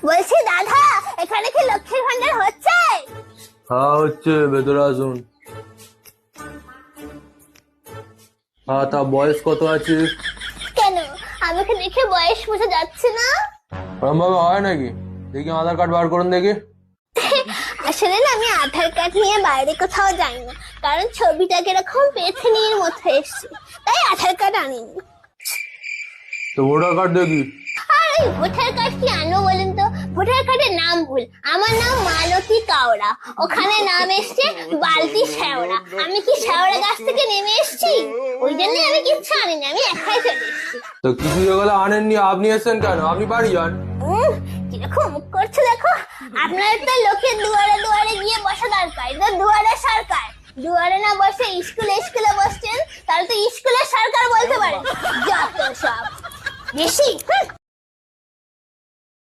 বলছি দাদা, এখানে কি লক্ষ্মীর ভান্ডার হচ্ছে? হ্যাঁ হচ্ছে, ভেতরে আসুন। হ্যাঁ, তা বয়স কত আছে? কেন, আমাকে দেখে বয়স বোঝা যাচ্ছে না? ওরম ভাবে হয় নাকি? দেখি আধার কার্ড বার করুন দেখি। আসলে না, আমি আধার কার্ড নিয়ে বাইরে কোথাও যাই না, কারণ ছবিটা কিরকম পেছনের মতো এসছে, তাই আধার কার্ড আনিনি। তো ভোটার কার্ড দেখি। আর ওই ভোটার কার্ড কি আনো বলেন তো? ভোটার কার্ডের নাম ভুল। আমার নাম মালতী কাওড়া, ওখানে নাম এসছে বালতি শেওড়া। আমি কি শেওড়া গাছ থেকে নেমে এসছি? ওই জন্য আমি কিচ্ছু আনিনি, আমি একাই চলে এসছি। তো কিছু যেগুলো আনেননি, আপনি এসছেন কেন? আপনি বাড়ি যান। কিরকম মুখ করছে দেখো। আপনার তো লোকের দুয়ারে দুয়ারে গিয়ে বসা দরকার, এটা দুয়ারে সরকার। দুয়ারে না বসে স্কুলে স্কুলে বসছেন, তাহলে তো স্কুলের সরকার বলতে পারেন। যত সব বেশি।